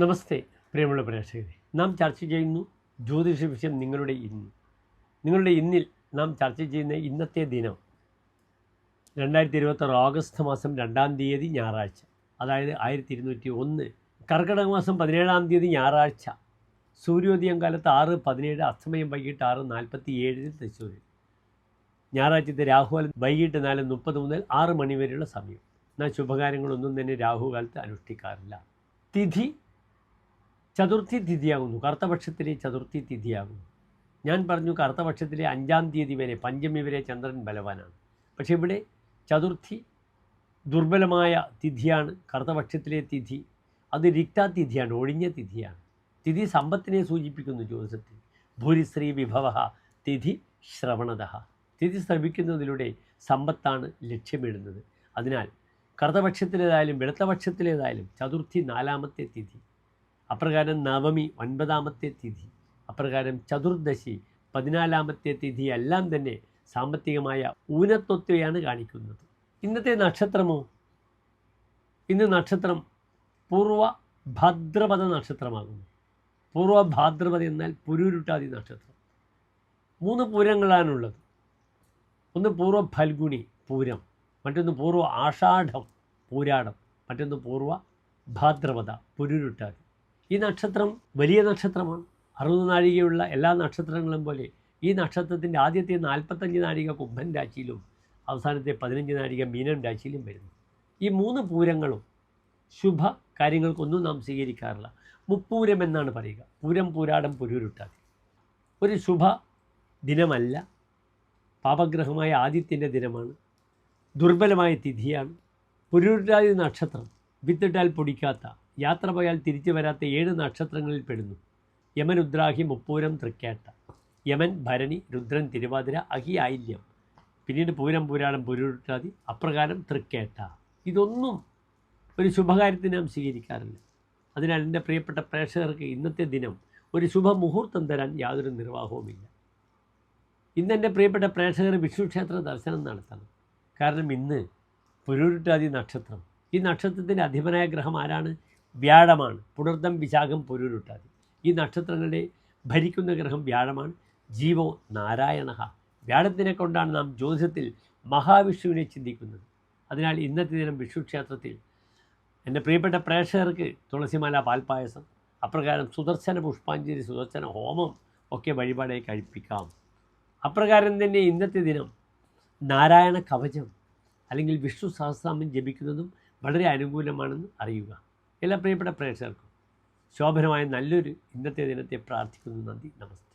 നമസ്തേ പ്രിയമുള്ള പ്രേക്ഷകരെ, നാം ചർച്ച ചെയ്യുന്നു ജ്യോതിഷ വിഷയം നിങ്ങളുടെ ഇന്നിൽ നാം ചർച്ച ചെയ്യുന്ന ഇന്നത്തെ ദിനം 2026 ഓഗസ്റ്റ് മാസം 2-ാം തീയതി ഞായറാഴ്ച, അതായത് 1201 കർക്കിടക മാസം 17-ാം തീയതി ഞായറാഴ്ച. സൂര്യോദയം കാലത്ത് 6:17, അസ്തമയം വൈകിട്ട് 6:47 തൃശ്ശൂരിൽ. ഞായറാഴ്ചത്തെ രാഹുകാലം വൈകിട്ട് 4:30 മുതൽ 6 മണി വരെയുള്ള സമയം. എന്നാൽ ശുഭകാര്യങ്ങളൊന്നും തന്നെ രാഹുകാലത്ത് അനുഷ്ഠിക്കാറില്ല. തിഥി ചതുർത്ഥി തിഥിയാകുന്നു, കറുത്തപക്ഷത്തിലെ ചതുർത്ഥി തിഥിയാകുന്നു. ഞാൻ പറഞ്ഞു കറുത്തപക്ഷത്തിലെ 5-ാം തീയതി വരെ, പഞ്ചമി വരെ ചന്ദ്രൻ ബലവാനാണ്. പക്ഷേ ഇവിടെ ചതുർത്ഥി ദുർബലമായ തിഥിയാണ്. കറുത്തപക്ഷത്തിലെ തിഥി അത് രിക്താതിഥിയാണ്, ഒഴിഞ്ഞ തിഥിയാണ്. തിഥി സമ്പത്തിനെ സൂചിപ്പിക്കുന്നു ജ്യോതിഷത്തിൽ. ഭൂരിശ്രീ വിഭവ തിഥി ശ്രവണത. തിഥി ശ്രവിക്കുന്നതിലൂടെ സമ്പത്താണ് ലക്ഷ്യമിടുന്നത്. അതിനാൽ കറുത്തപക്ഷത്തിലേതായാലും വെളുത്തപക്ഷത്തിലേതായാലും ചതുർത്ഥി 4-ാമത്തെ തിഥി, അപ്രകാരം നവമി 9-ാമത്തെ തിഥി, അപ്രകാരം ചതുർദശി 14-ാമത്തെ തിഥി എല്ലാം തന്നെ സാമ്പത്തികമായ ഊനത്വത്തെയാണ് കാണിക്കുന്നത്. ഇന്നത്തെ നക്ഷത്രമോ, ഇന്ന് നക്ഷത്രം പൂർവ്വ ഭാദ്രപദ നക്ഷത്രമാകുന്നു. പൂർവ്വ ഭാദ്രപദ എന്നാൽ പുരുരുട്ടാതി നക്ഷത്രം. 3 പൂരങ്ങളാണുള്ളത്. ഒന്ന് പൂർവ്വ ഫൽഗുണി പൂരം, മറ്റൊന്ന് പൂർവ്വ ആഷാഢം പൂരാടം, മറ്റൊന്ന് പൂർവ്വ ഭാദ്രപദ പുരുരുട്ടാതി. ഈ നക്ഷത്രം വലിയ നക്ഷത്രമാണ്. 60 നാഴികയുള്ള എല്ലാ നക്ഷത്രങ്ങളും പോലെ ഈ നക്ഷത്രത്തിൻ്റെ ആദ്യത്തെ 45 നാഴിക കുംഭൻ രാശിയിലും അവസാനത്തെ 15 നാഴിക മീനൻ രാശിയിലും വരുന്നു. ഈ 3 പൂരങ്ങളും ശുഭ കാര്യങ്ങൾക്കൊന്നും നാം സ്വീകരിക്കാറില്ല. മുപ്പൂരം എന്നാണ് പറയുക. പൂരം, പൂരാടം, പുരുരുട്ടാതി ഒരു ശുഭ ദിനമല്ല. പാപഗ്രഹമായ ആദിത്യൻ്റെ ദിനമാണ്. ദുർബലമായ തിഥിയാണ്. പുരുരുട്ടാതി നക്ഷത്രം വിത്തിട്ടാൽ പൊടിക്കാത്ത, യാത്ര പോയാൽ തിരിച്ചു വരാത്ത 7 നക്ഷത്രങ്ങളിൽ പെടുന്നു. യമൻ, ഉദ്രാഹി, മുപ്പൂരം, തൃക്കേട്ട. യമൻ, ഭരണി, രുദ്രൻ, തിരുവാതിര, അഹി, ആയില്യം, പിന്നീട് പൂരം, പൂരാടം, പുരുരുട്ടാതി, അപ്രകാരം തൃക്കേട്ട. ഇതൊന്നും ഒരു ശുഭകാര്യത്തിന് നാം സ്വീകരിക്കാറില്ല. അതിനാൽ എൻ്റെ പ്രിയപ്പെട്ട പ്രേക്ഷകർക്ക് ഇന്നത്തെ ദിനം ഒരു ശുഭമുഹൂർത്തം തരാൻ യാതൊരു നിർവാഹവുമില്ല. ഇന്ന് എൻ്റെ പ്രിയപ്പെട്ട പ്രേക്ഷകർ വിഷ്ണുക്ഷേത്ര ദർശനം നടത്തണം. കാരണം ഇന്ന് പുരുരുട്ടാതി നക്ഷത്രം. ഈ നക്ഷത്രത്തിൻ്റെ അധിപനായ ഗ്രഹം ആരാണ്? വ്യാഴമാണ്. പുണർദം, വിശാഖം, പുരുരുട്ടാതി ഈ നക്ഷത്രങ്ങളുടെ ഭരിക്കുന്ന ഗ്രഹം വ്യാഴമാണ്. ജീവോ നാരായണ. വ്യാഴത്തിനെ കൊണ്ടാണ് നാം ജ്യോതിഷത്തിൽ മഹാവിഷ്ണുവിനെ ചിന്തിക്കുന്നത്. അതിനാൽ ഇന്നത്തെ ദിനം വിഷ്ണുക്ഷേത്രത്തിൽ എൻ്റെ പ്രിയപ്പെട്ട പ്രേക്ഷകർക്ക് തുളസിമാല, പാൽപ്പായസം, അപ്രകാരം സുദർശന പുഷ്പാഞ്ജലി, സുദർശന ഹോമം ഒക്കെ വഴിപാടായി കഴിപ്പിക്കാം. അപ്രകാരം തന്നെ ഇന്നത്തെ ദിനം നാരായണ കവചം അല്ലെങ്കിൽ വിഷ്ണു സഹസ്രനാമം ജപിക്കുന്നതും വളരെ അനുകൂലമാണെന്ന് അറിയുക. എല്ലാ പ്രിയപ്പെട്ട പ്രേക്ഷകർക്കും ശോഭനമായ നല്ലൊരു ഇന്നത്തെ ദിനത്തെ പ്രാർത്ഥിക്കുന്നു. നന്ദി, നമസ്തേ.